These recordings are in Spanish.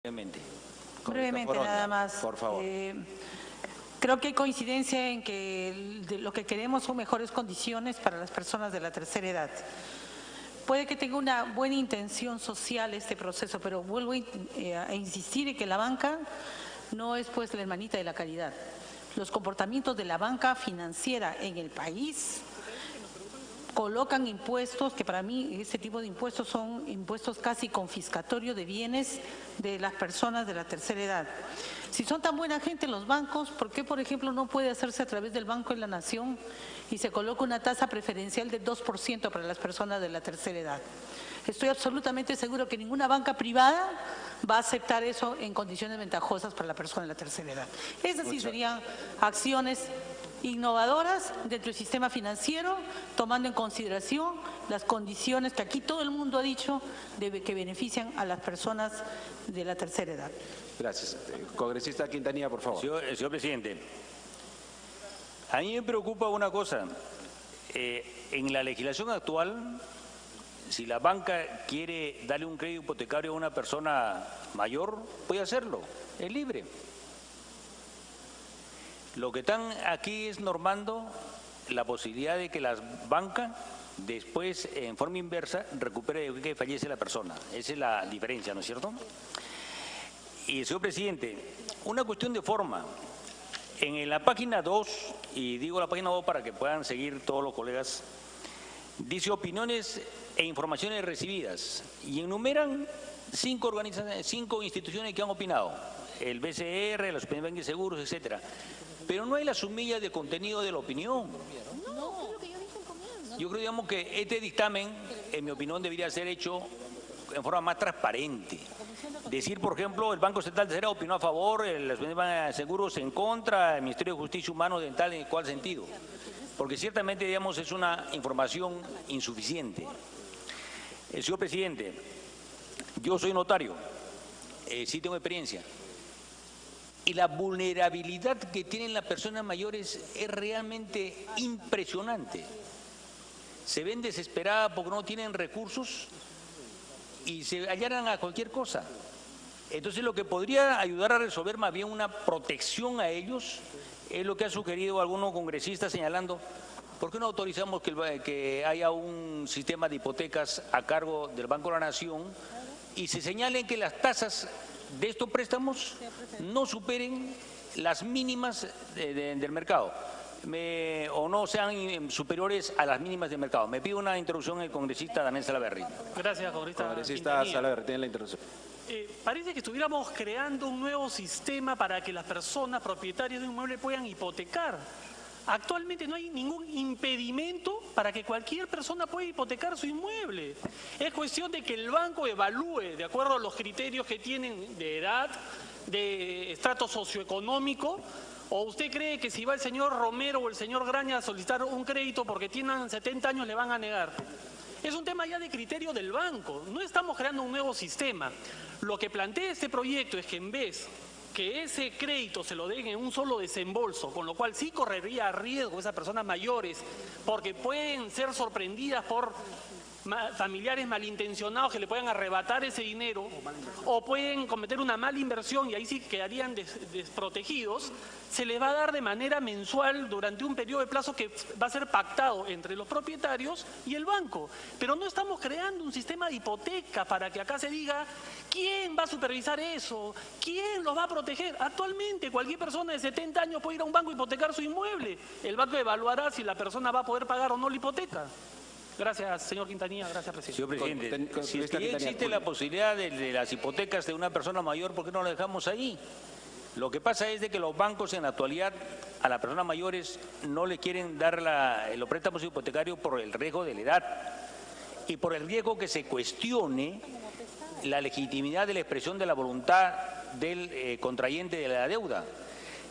Brevemente, nada más. Por favor. Creo que hay coincidencia en que lo que queremos son mejores condiciones para las personas de la tercera edad. Puede que tenga una buena intención social este proceso, pero vuelvo a insistir en que la banca no es pues la hermanita de la caridad. Los comportamientos de la banca financiera en el país colocan impuestos que para mí este tipo de impuestos son impuestos casi confiscatorios de bienes de las personas de la tercera edad. Si son tan buena gente los bancos, ¿por qué, por ejemplo, no puede hacerse a través del Banco de la Nación y se coloca una tasa preferencial de 2% para las personas de la tercera edad? Estoy absolutamente seguro que ninguna banca privada va a aceptar eso en condiciones ventajosas para la persona de la tercera edad. Esas sí serían acciones innovadoras dentro del sistema financiero, tomando en consideración las condiciones que aquí todo el mundo ha dicho que benefician a las personas de la tercera edad. Gracias. Congresista Quintanilla, por favor. Señor presidente, a mí me preocupa una cosa. En la legislación actual, si la banca quiere darle un crédito hipotecario a una persona mayor, puede hacerlo, es libre. Lo que están aquí es normando la posibilidad de que la banca después, en forma inversa, recupere que fallece la persona. Esa es la diferencia, ¿no es cierto? Y, señor presidente, una cuestión de forma. En la página 2, y digo la página 2 para que puedan seguir todos los colegas, dice opiniones e informaciones recibidas y enumeran 5 instituciones que han opinado, el BCR, los Banques de Seguros, etcétera. Pero no hay la sumilla de contenido de la opinión. Yo creo, digamos, que este dictamen, en mi opinión, debería ser hecho en forma más transparente. Decir, por ejemplo, el Banco Central de Tercera opinó a favor, los Banques de Seguros en contra, el Ministerio de Justicia Humano Dental, ¿en cuál sentido? Porque ciertamente, digamos, es una información insuficiente. Señor presidente, yo soy notario, sí tengo experiencia. Y la vulnerabilidad que tienen las personas mayores es realmente impresionante. Se ven desesperadas porque no tienen recursos y se allanan a cualquier cosa. Entonces, lo que podría ayudar a resolver más bien una protección a ellos es lo que ha sugerido algunos congresistas señalando, ¿por qué no autorizamos que haya un sistema de hipotecas a cargo del Banco de la Nación y se señalen que las tasas de estos préstamos no superen las mínimas del mercado o no sean superiores a las mínimas del mercado? Me pide una introducción el congresista Daniel Salaverry. Gracias, Congresista Salaverry, tiene la introducción. Parece que estuviéramos creando un nuevo sistema para que las personas propietarias de un inmueble puedan hipotecar. Actualmente no hay ningún impedimento para que cualquier persona pueda hipotecar su inmueble. Es cuestión de que el banco evalúe, de acuerdo a los criterios que tienen de edad, de estrato socioeconómico. ¿O usted cree que si va el señor Romero o el señor Graña a solicitar un crédito porque tienen 70 años le van a negar? Es un tema ya de criterio del banco. No estamos creando un nuevo sistema. Lo que plantea este proyecto es que en vez que ese crédito se lo den en un solo desembolso, con lo cual sí correría riesgo esas personas mayores, porque pueden ser sorprendidas por familiares malintencionados que le puedan arrebatar ese dinero o pueden cometer una mala inversión y ahí sí quedarían desprotegidos, se les va a dar de manera mensual durante un periodo de plazo que va a ser pactado entre los propietarios y el banco. Pero no estamos creando un sistema de hipoteca para que acá se diga quién va a supervisar eso, quién los va a proteger. Actualmente cualquier persona de 70 años puede ir a un banco a hipotecar su inmueble. El banco evaluará si la persona va a poder pagar o no la hipoteca. Gracias, señor Quintanilla. Gracias, presidente. Señor presidente, si es que existe la posibilidad de las hipotecas de una persona mayor, ¿por qué no la dejamos ahí? Lo que pasa es de que los bancos en la actualidad a las personas mayores no le quieren dar los préstamos hipotecarios por el riesgo de la edad y por el riesgo que se cuestione la legitimidad de la expresión de la voluntad del contrayente de la deuda.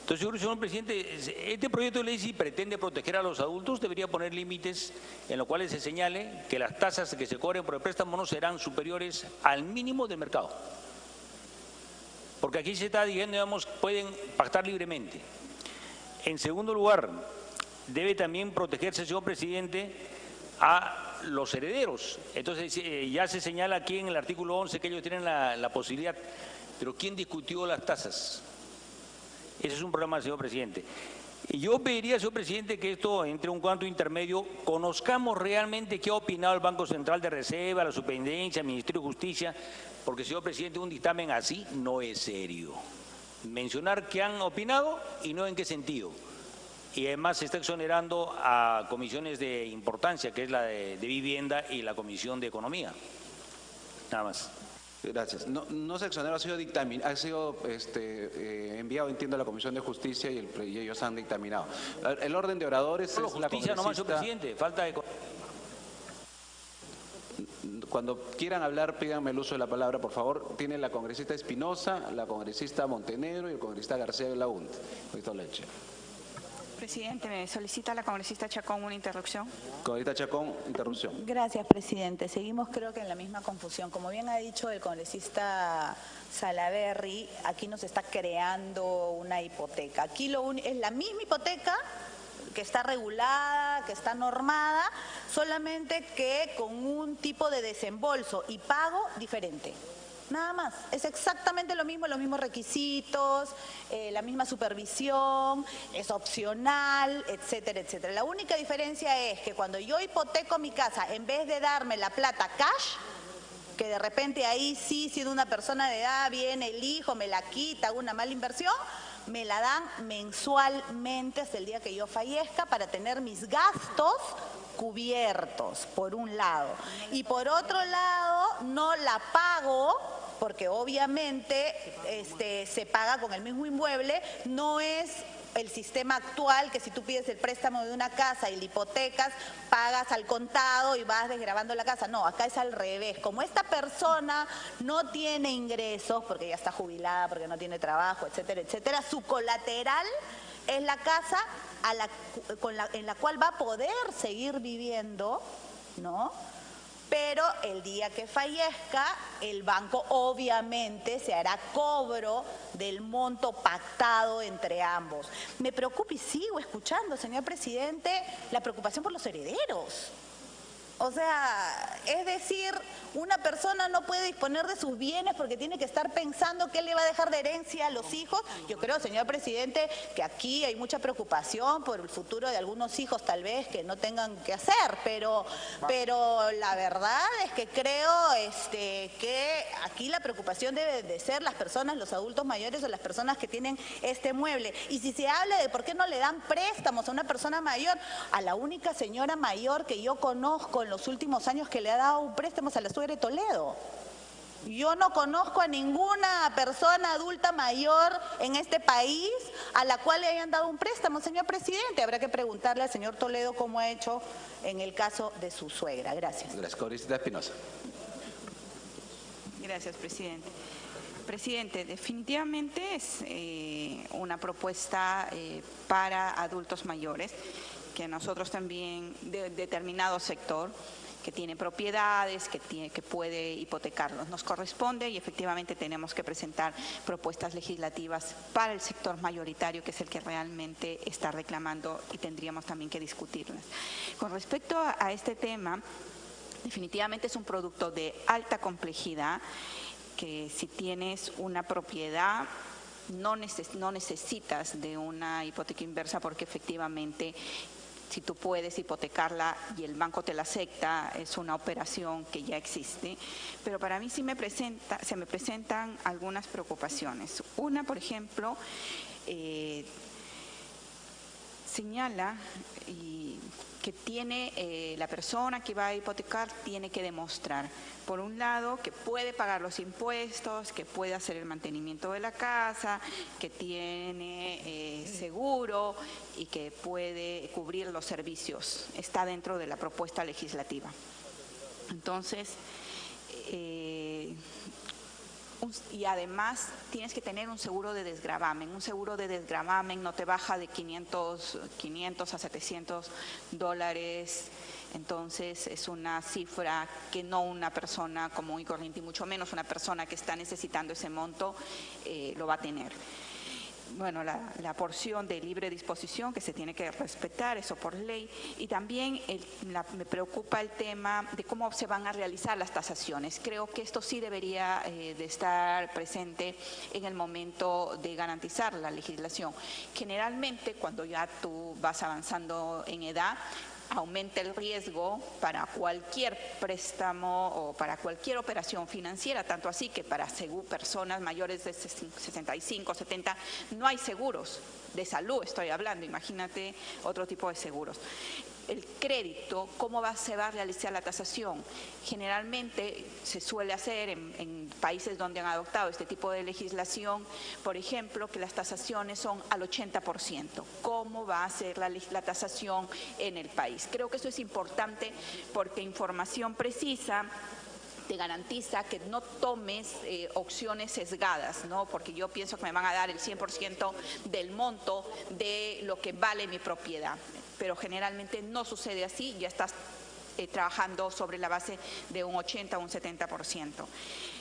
Entonces, señor presidente, este proyecto de ley, si pretende proteger a los adultos, debería poner límites en los cuales se señale que las tasas que se cobren por el préstamo no serán superiores al mínimo del mercado. Porque aquí se está diciendo, digamos, pueden pactar libremente. En segundo lugar, debe también protegerse, señor presidente, a los herederos. Entonces, ya se señala aquí en el artículo 11 que ellos tienen la posibilidad. Pero ¿quién discutió las tasas? Ese es un problema, señor presidente. Y yo pediría, señor presidente, que esto entre un cuarto intermedio, conozcamos realmente qué ha opinado el Banco Central de Reserva, la Superintendencia, el Ministerio de Justicia, porque, señor presidente, un dictamen así no es serio. Mencionar qué han opinado y no en qué sentido. Y además se está exonerando a comisiones de importancia, que es la de Vivienda y la Comisión de Economía. Nada más. Gracias. No se exonera, ha sido enviado, entiendo, a la Comisión de Justicia y ellos han dictaminado. El orden de oradores Solo es la justicia nomás, señor congresista. presidente. Falta de... Cuando quieran hablar, pídanme el uso de la palabra, por favor. Tiene la congresista Espinosa, la congresista Montenegro y el congresista García de la UNT. Leche. Presidente, me solicita la congresista Chacón una interrupción. Congresista Chacón, interrupción. Gracias, presidente. Seguimos, creo que en la misma confusión. Como bien ha dicho el congresista Salaverry, aquí nos está creando una hipoteca. Aquí es la misma hipoteca que está regulada, que está normada, solamente que con un tipo de desembolso y pago diferente. Nada más, es exactamente lo mismo, los mismos requisitos, la misma supervisión, es opcional, etcétera, etcétera. La única diferencia es que cuando yo hipoteco mi casa, en vez de darme la plata cash, que de repente ahí sí, siendo una persona de edad, viene el hijo, me la quita, hago una mala inversión, me la dan mensualmente hasta el día que yo fallezca para tener mis gastos cubiertos, por un lado. Y por otro lado, no la pago, porque obviamente se paga con el mismo inmueble, no es el sistema actual que si tú pides el préstamo de una casa y la hipotecas, pagas al contado y vas desgravando la casa. No, acá es al revés. Como esta persona no tiene ingresos, porque ya está jubilada, porque no tiene trabajo, etcétera, etcétera, su colateral es la casa en la cual va a poder seguir viviendo, ¿no? Pero el día que fallezca, el banco obviamente se hará cobro del monto pactado entre ambos. Me preocupa y sigo escuchando, señor presidente, la preocupación por los herederos. O sea, es decir, una persona no puede disponer de sus bienes porque tiene que estar pensando qué le va a dejar de herencia a los hijos. Yo creo, señor presidente, que aquí hay mucha preocupación por el futuro de algunos hijos tal vez que no tengan que hacer, pero la verdad es que creo que aquí la preocupación debe de ser las personas, los adultos mayores o las personas que tienen este mueble. Y si se habla de por qué no le dan préstamos a una persona mayor, a la única señora mayor que yo conozco en los últimos años que le ha dado un préstamo a la suegra de Toledo. Yo no conozco a ninguna persona adulta mayor en este país a la cual le hayan dado un préstamo, señor presidente. Habrá que preguntarle al señor Toledo cómo ha hecho en el caso de su suegra. Gracias. Gracias, congresista Espinosa. Gracias, presidente. Presidente, definitivamente es una propuesta para adultos mayores, que nosotros también, de determinado sector, que tiene propiedades, que puede hipotecarlos. Nos corresponde y efectivamente tenemos que presentar propuestas legislativas para el sector mayoritario, que es el que realmente está reclamando y tendríamos también que discutirlas. Con respecto a este tema, definitivamente es un producto de alta complejidad, que si tienes una propiedad no necesitas de una hipoteca inversa, porque efectivamente si tú puedes hipotecarla y el banco te la acepta, es una operación que ya existe. Pero para mí se me presentan algunas preocupaciones. Una, por ejemplo, señala que tiene la persona que va a hipotecar tiene que demostrar, por un lado, que puede pagar los impuestos, que puede hacer el mantenimiento de la casa, que tiene seguro y que puede cubrir los servicios. Está dentro de la propuesta legislativa. Entonces, y además tienes que tener un seguro de desgravamen. Un seguro de desgravamen no te baja de 500 a $700. Entonces es una cifra que no una persona común y corriente, y mucho menos una persona que está necesitando ese monto, lo va a tener. bueno, la porción de libre disposición que se tiene que respetar, eso por ley, y también me preocupa el tema de cómo se van a realizar las tasaciones. Creo que esto sí debería de estar presente en el momento de garantizar la legislación. Generalmente, cuando ya tú vas avanzando en edad, aumenta el riesgo para cualquier préstamo o para cualquier operación financiera, tanto así que para personas mayores de 65, 70, no hay seguros de salud, estoy hablando, imagínate otro tipo de seguros. El crédito, ¿cómo se va a realizar la tasación? Generalmente se suele hacer en países donde han adoptado este tipo de legislación, por ejemplo, que las tasaciones son al 80%. ¿Cómo va a ser la tasación en el país? Creo que eso es importante porque información precisa te garantiza que no tomes opciones sesgadas, ¿no? Porque yo pienso que me van a dar el 100% del monto de lo que vale mi propiedad, pero generalmente no sucede así, ya estás trabajando sobre la base de un 80 o un 70%.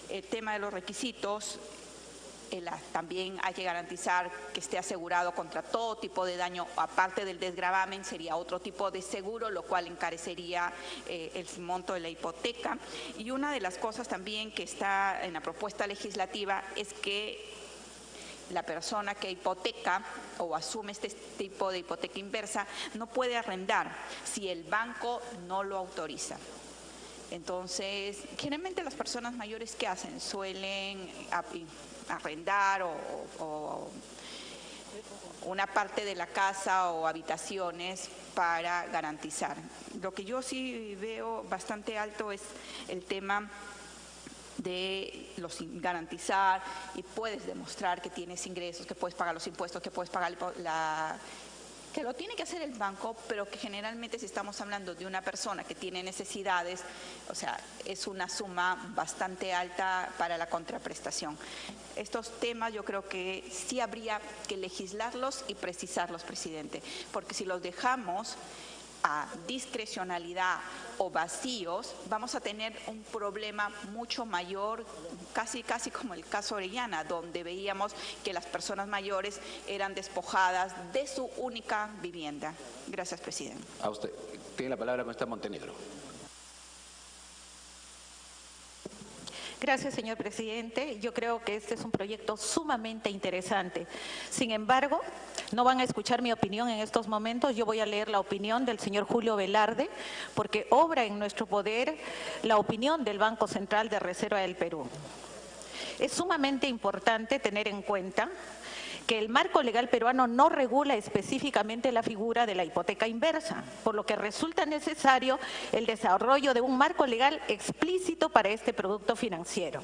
El tema de los requisitos, también hay que garantizar que esté asegurado contra todo tipo de daño, aparte del desgravamen sería otro tipo de seguro, lo cual encarecería el monto de la hipoteca. Y una de las cosas también que está en la propuesta legislativa es que la persona que hipoteca o asume este tipo de hipoteca inversa no puede arrendar si el banco no lo autoriza. Entonces, generalmente las personas mayores, ¿qué hacen? Suelen arrendar o una parte de la casa o habitaciones para garantizar. Lo que yo sí veo bastante alto es el tema de garantizar y puedes demostrar que tienes ingresos, que puedes pagar los impuestos, que puedes pagar que lo tiene que hacer el banco, pero que generalmente si estamos hablando de una persona que tiene necesidades, o sea, es una suma bastante alta para la contraprestación. Estos temas yo creo que sí habría que legislarlos y precisarlos, presidente, porque si los dejamos a discrecionalidad o vacíos, vamos a tener un problema mucho mayor, casi como el caso Orellana, donde veíamos que las personas mayores eran despojadas de su única vivienda. Gracias, presidente. A usted. Tiene la palabra con esta Montenegro. Gracias, señor presidente. Yo creo que este es un proyecto sumamente interesante. Sin embargo, no van a escuchar mi opinión en estos momentos. Yo voy a leer la opinión del señor Julio Velarde, porque obra en nuestro poder la opinión del Banco Central de Reserva del Perú. Es sumamente importante tener en cuenta que el marco legal peruano no regula específicamente la figura de la hipoteca inversa, por lo que resulta necesario el desarrollo de un marco legal explícito para este producto financiero.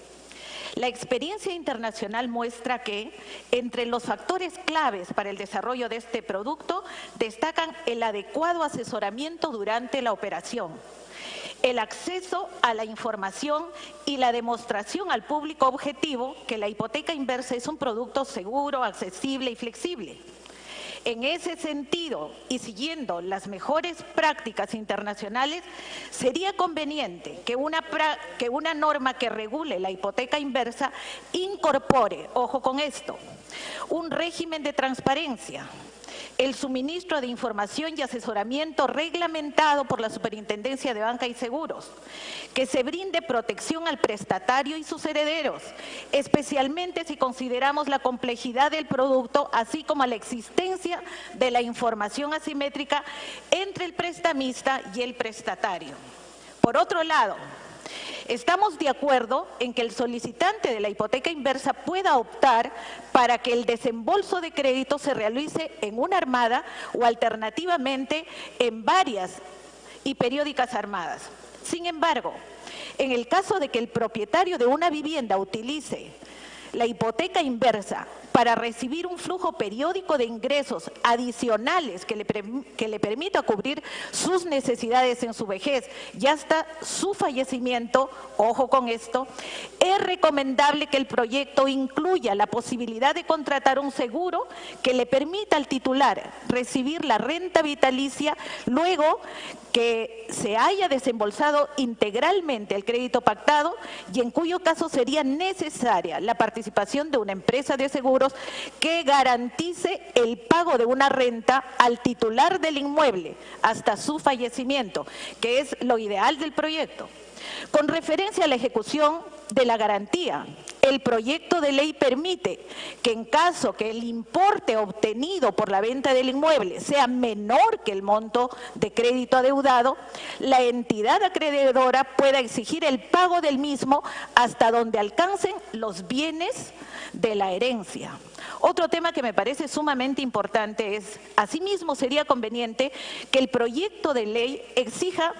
La experiencia internacional muestra que entre los factores claves para el desarrollo de este producto destacan el adecuado asesoramiento durante la operación, el acceso a la información y la demostración al público objetivo que la hipoteca inversa es un producto seguro, accesible y flexible. En ese sentido, y siguiendo las mejores prácticas internacionales, sería conveniente que una norma que regule la hipoteca inversa incorpore, ojo con esto, un régimen de transparencia, el suministro de información y asesoramiento reglamentado por la Superintendencia de Banca y Seguros, que se brinde protección al prestatario y sus herederos, especialmente si consideramos la complejidad del producto, así como la existencia de la información asimétrica entre el prestamista y el prestatario. Por otro lado, estamos de acuerdo en que el solicitante de la hipoteca inversa pueda optar para que el desembolso de crédito se realice en una armada o alternativamente en varias y periódicas armadas. Sin embargo, en el caso de que el propietario de una vivienda utilice la hipoteca inversa para recibir un flujo periódico de ingresos adicionales que le permita cubrir sus necesidades en su vejez y hasta su fallecimiento, ojo con esto, es recomendable que el proyecto incluya la posibilidad de contratar un seguro que le permita al titular recibir la renta vitalicia luego que se haya desembolsado integralmente el crédito pactado y en cuyo caso sería necesaria la participación de una empresa de seguros seguros que garantice el pago de una renta al titular del inmueble hasta su fallecimiento, que es lo ideal del proyecto. Con referencia a la ejecución de la garantía, el proyecto de ley permite que en caso que el importe obtenido por la venta del inmueble sea menor que el monto de crédito adeudado, la entidad acreedora pueda exigir el pago del mismo hasta donde alcancen los bienes de la herencia. Otro tema que me parece sumamente importante es, asimismo sería conveniente que el proyecto de ley exija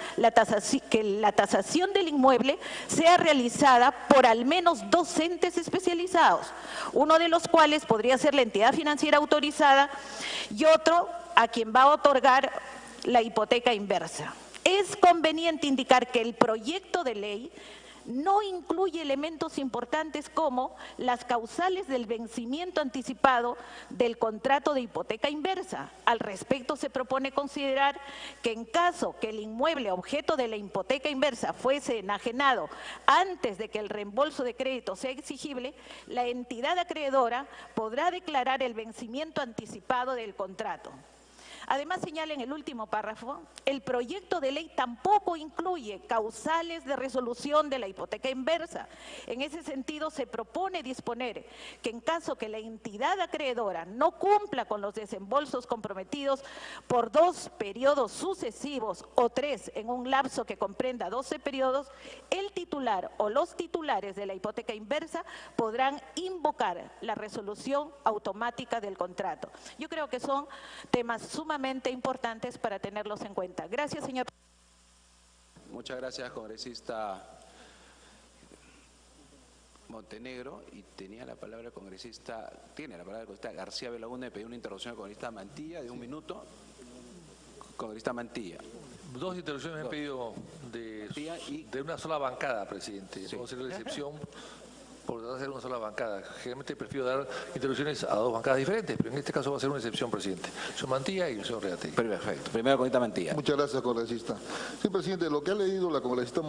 que la tasación del inmueble sea realizada por al menos 2 entes especializados, uno de los cuales podría ser la entidad financiera autorizada y otro a quien va a otorgar la hipoteca inversa. Es conveniente indicar que el proyecto de ley no incluye elementos importantes como las causales del vencimiento anticipado del contrato de hipoteca inversa. Al respecto, se propone considerar que en caso que el inmueble objeto de la hipoteca inversa fuese enajenado antes de que el reembolso de crédito sea exigible, la entidad acreedora podrá declarar el vencimiento anticipado del contrato. Además, señala en el último párrafo, el proyecto de ley tampoco incluye causales de resolución de la hipoteca inversa. En ese sentido, se propone disponer que en caso que la entidad acreedora no cumpla con los desembolsos comprometidos por 2 periodos sucesivos o 3 en un lapso que comprenda 12 periodos, el titular o los titulares de la hipoteca inversa podrán invocar la resolución automática del contrato. Yo creo que son temas sumamente importantes para tenerlos en cuenta. Gracias, señor. Muchas gracias, congresista Montenegro. Y tiene la palabra el congresista García Belaúnde. Pedí una interrupción al congresista Mantilla de 1 minuto. Congresista Mantilla. 2 interrupciones me han pedido de una sola bancada, presidente. Sí. Vamos a hacer la excepción por tratar de hacer una sola bancada. Generalmente prefiero dar interrupciones a 2 bancadas diferentes, pero en este caso va a ser una excepción, presidente. El señor Mantilla y el señor Reate. Perfecto. Primero, congresista Mantilla. Muchas gracias, congresista. Sí, presidente, lo que ha leído la congresista